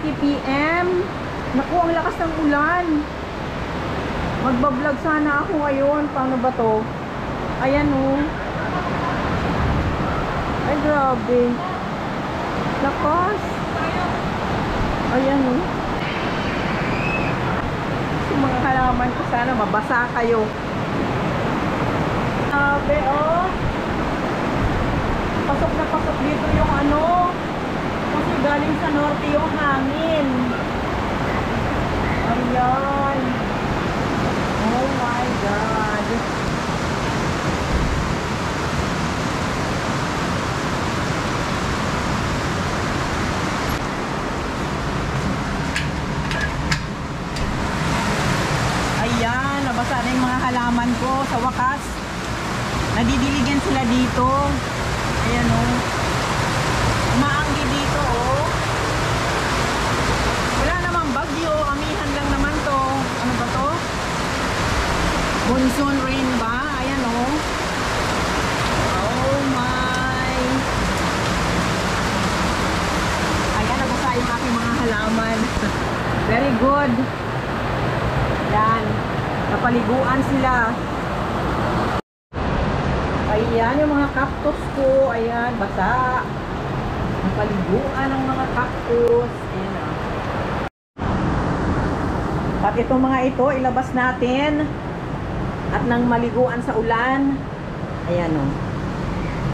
5:30 PM. Naku, ang lakas ng ulan. Magbablog sana ako ngayon. Paano ba to? Ayan oh. Ay grabe. Lakas. Ayan oh. Yung mga halaman ko sana mabasa kayo. Grabe oh. Pasok na pasok dito yung ano. Kasi galing sa norte yung hangin. Ayan. Oh my God. Ayan, nabasa na yung mga halaman ko sa wakas. Nadidiligan sila dito. Ayan o. Umaanggi dito o. Wala namang bagyo. Amihan lang naman to. Ano ba to? Monsoon rain ba? Ayan o. Oh my. Ayan, nabasa yung aking mga halaman. Very good. Yan. Napaliguan sila. Ayan yung mga cactus ko. Ayan, basa. Napaliguan ang mga cactus. Ayan o. At itong mga ito, ilabas natin. At nang maliguan sa ulan. Ayan o.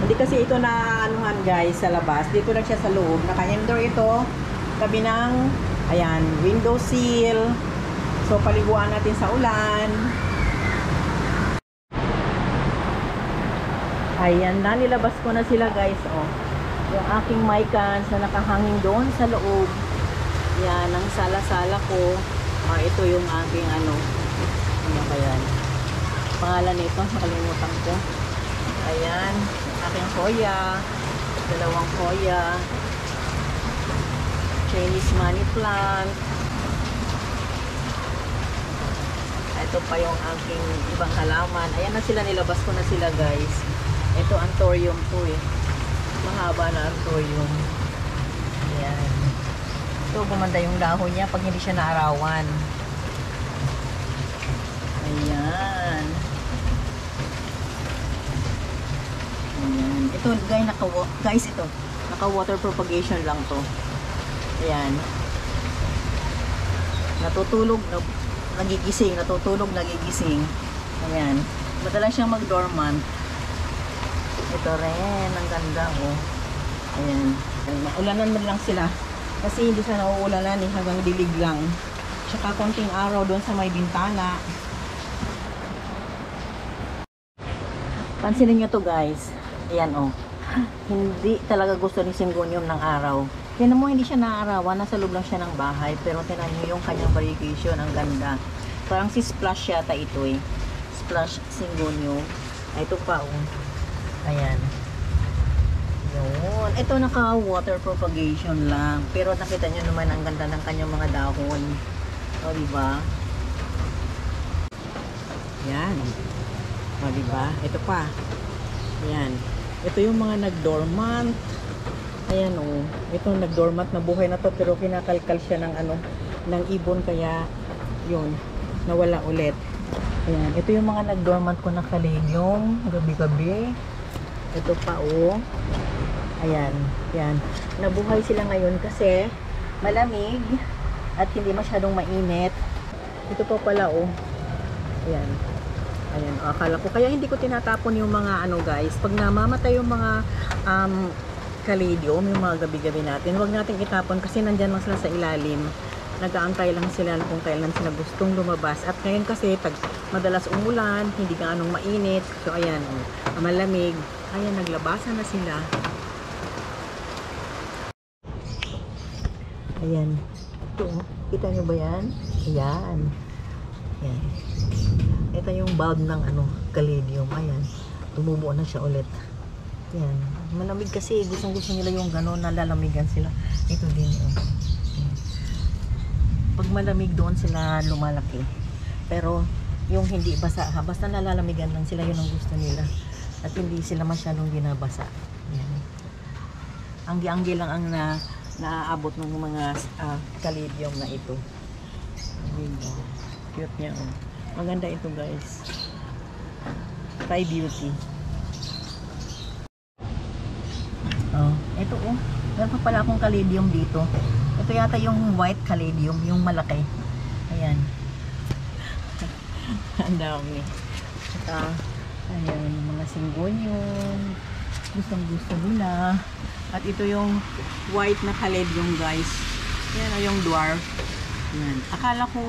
Hindi kasi ito na anuhan guys sa labas. Dito lang siya sa loob. Naka-indoor ito. Tabi ng, ayan, window sill. So, paliguan natin sa ulan. Ayan na, nilabas ko na sila guys. Oh. Yung aking mycans na nakahangin doon sa loob. Yan, ang sala-sala ko. Ito yung aking ano. Ano ba yan? Pangalan nito, nakalimutan ko. Ayan, aking koya. Dalawang koya. Chinese money plant. Ito pa yung aking ibang halaman. Ayan na sila, nilabas ko na sila guys. Ito anthurium to eh. Mahaba na anthurium. Ayan. Ito, gumanda yung dahon niya pag hindi siya naarawan. Ayan. Ayan. Ito guys, ito. Naka water propagation lang to. Ayan. Natutulog, nagigising, natutulog, nagigising. Ayan. Madalas siyang mag-dormant. Ito rin, ang ganda oh. Ayan. Maulanan man lang sila. Kasi hindi siya nauulanan eh, hanggang dilig lang. Tsaka konting araw doon sa may bintana. Pansinin nyo to guys. Ayan oh. Hindi talaga gusto ni Syngonium ng araw. Tinan mo, hindi siya naaarawan. Nasa loob lang siya ng bahay. Pero tinan nyo yung kanyang variegation. Ang ganda. Parang si Splash yata ito eh. Splash Syngonium. Ito pa oh. Ayan. Yun. Ito naka water propagation lang. Pero nakita nyo naman ang ganda ng kanyang mga dahon. O diba? Yan. O diba? Ito pa. Ayan. Ito yung mga nag-dormant. Ayan o. Ito nag-dormant na buhay na to. Pero kinakalkal siya ng ano, ng ibon. Kaya yun. Nawala ulit. Ayan. Ito yung mga nag-dormant ko na kalelyong. Gabi-gabi. Ito pa oh. Ayan, yan. Nabuhay sila ngayon kasi malamig at hindi masyadong mainit. Ito pa pala oh. Ayan. Ayan, akala ko kaya hindi ko tinatapon yung mga ano guys. Pag namamatay yung mga caladium, yung mga gabi-gabi natin, huwag nating itapon kasi nandyan lang sila sa ilalim. Nag-aantay lang sila kung kailan sila gustong lumabas. At ngayon kasi madalas umulan, hindi gaanong mainit. So ayan, malamig. Ayan, naglabasan na sila. Ayan. Ito, kita nyo ba yan? Ayan. Ayan. Ito yung bulb ng ano, caladium. Ayan. Tumubuo na siya ulit. Ayan. Malamig kasi. Gustong-gusto nila yung gano'n. Nalalamigan sila. Ito din. Pag malamig doon sila lumalaki. Pero yung hindi basa. Basta nalalamigan lang sila. Yun ang gusto nila. At hindi sila masyadong ginabasa. Ayan. Anggi-anggi lang ang naaabot ng mga caladium na ito. Diba? Cute niya, oh. Maganda ito, guys. Thai beauty. Oh, ito, oh. Meron pa pala akong caladium dito. Ito yata yung white caladium, yung malaki. Ayan. Ang dami. Saka, ayan, mga singgonium. Gustong gusto nila. At ito yung white na caladium, guys. Yan o yung dwarf. Yan. Akala ko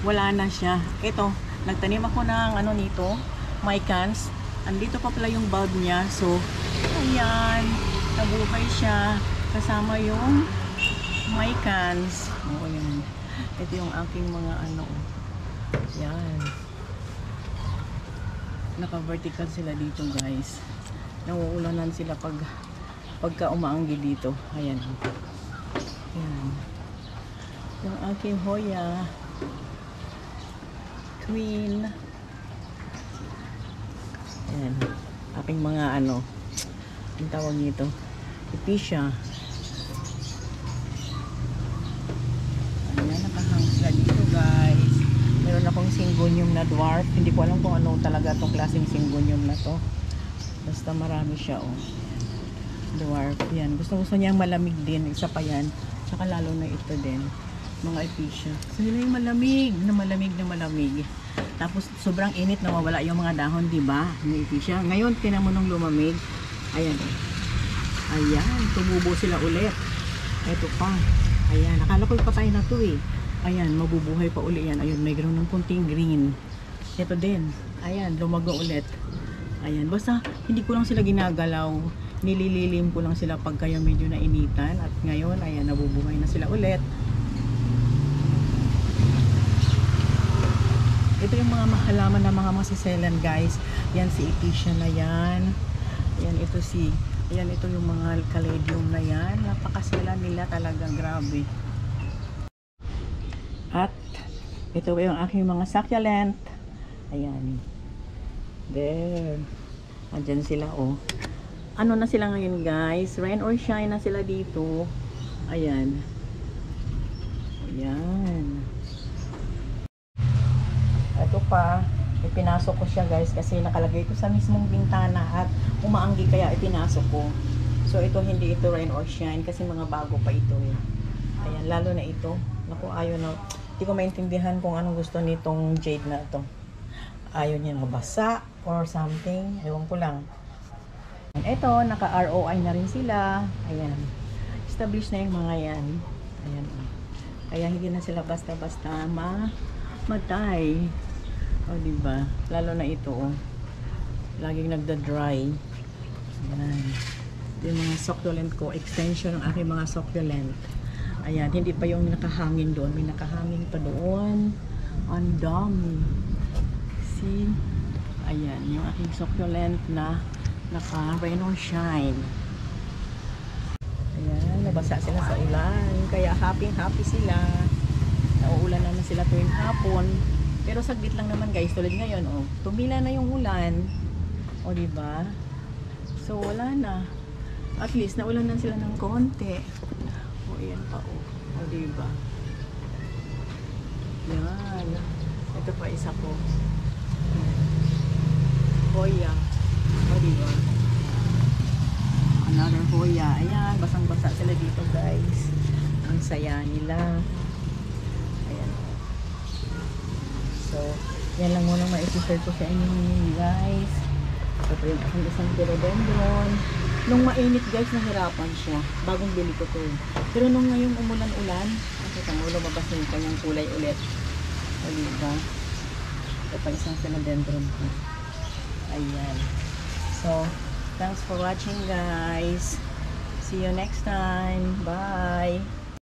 wala na siya. Ito, nagtanim ako ng ano nito, mycans. Andito pa pala yung bulb niya. So, ayan. Nabuhay siya. Kasama yung mycans. Oo, yan. Ito yung aking mga ano. Yan. Naka-vertical sila dito, guys. Nauulanan sila pagka umaanggi dito. Ayan. Ayan. Yung aking Hoya Queen. Ayan. Aking mga ano, ang tawag nito, Epicia. Ayan, nakahang sila dito, guys. Meron akong Syngonium na dwarf. Hindi ko alam kung ano talaga itong klaseng Syngonium na to. Basta marami siya, oh. Dwarf. Yan. Gusto niya malamig din. Isa pa yan. Tsaka lalo na ito din. Mga Epicia. So, yun yung malamig. Na malamig na malamig. Tapos, sobrang init na mawala yung mga dahon, diba? Yung Epicia. Ngayon, tinan mo nung lumamig. Ayan. Ayan. Tumubo sila ulit. Ito pa. Ayan. Akala ko patay na to eh. Ayan. Mabubuhay pa uli yan. Ayun. May ganoon ng kunting green. Ito din. Ayan. Lumago ulit. Ayan. Basta, hindi ko lang sila ginagalaw. Nilililim ko lang sila pag kaya medyo nainitan. At ngayon, ayan, nabubuhay na sila ulit. Ito yung mga halaman na mga masiselan, guys. Yan si Epicia na yan. Ayan, ito yung mga caladium na yan. Napakasela nila talagang, grabe. At ito yung aking mga succulent. Ayan. There. Andyan sila, oh. Ano na sila ngayon, guys? Rain or shine na sila dito. Ayan. Ayan. Ito pa. Ipinasok ko siya, guys, kasi nakalagay ito sa mismong bintana at umaanggi kaya ipinasok ko. So, ito hindi ito rain or shine kasi mga bago pa ito. Eh. Ayan. Lalo na ito. Naku, ayaw na. Hindi ko maintindihan kung anong gusto nitong jade na ito. Ayaw niya mabasa or something. Ewan ko lang. Ito, naka-ROI na rin sila. Ayan. Established na yung mga yan. Ayan. Kaya hindi na sila basta-basta matay. O, diba? Lalo na ito, oh. Laging nagda-dry. Ayan. Ito yung mga succulent ko. Extension ng aking mga succulent. Ayan. Hindi pa yung nakahangin doon. May nakahangin pa doon. Ang dami. See? Ayan. Yung aking succulent na naka-rain or shine. Ayan, nabasa sila sa ulan. Kaya happy sila. Nauulan na sila tuwing hapon. Pero saglit lang naman, guys. Tulad ngayon, oh. Tumila na yung ulan. O, diba? So, wala na. At least, naulan na sila ng konti. O, ayan pa, oh. O, diba? Yan. Ito pa isa ko. Hoya. O, diba? Another Hoya. Ayan, basang-basa sila dito, guys. Ang saya nila. Ayan. So, yan lang muna ma-share ko sa inyo, guys. Ito po yung aking isang philodendron. Nung mainit, guys, nahirapan siya. Bagong bili ko to. Pero nung ngayong umulan-ulan, nakita mo, lumabas yung kanyang kulay ulit. O, diba? Ito pa isang philodendron ko. Ayan. So, thanks for watching, guys. See you next time. Bye.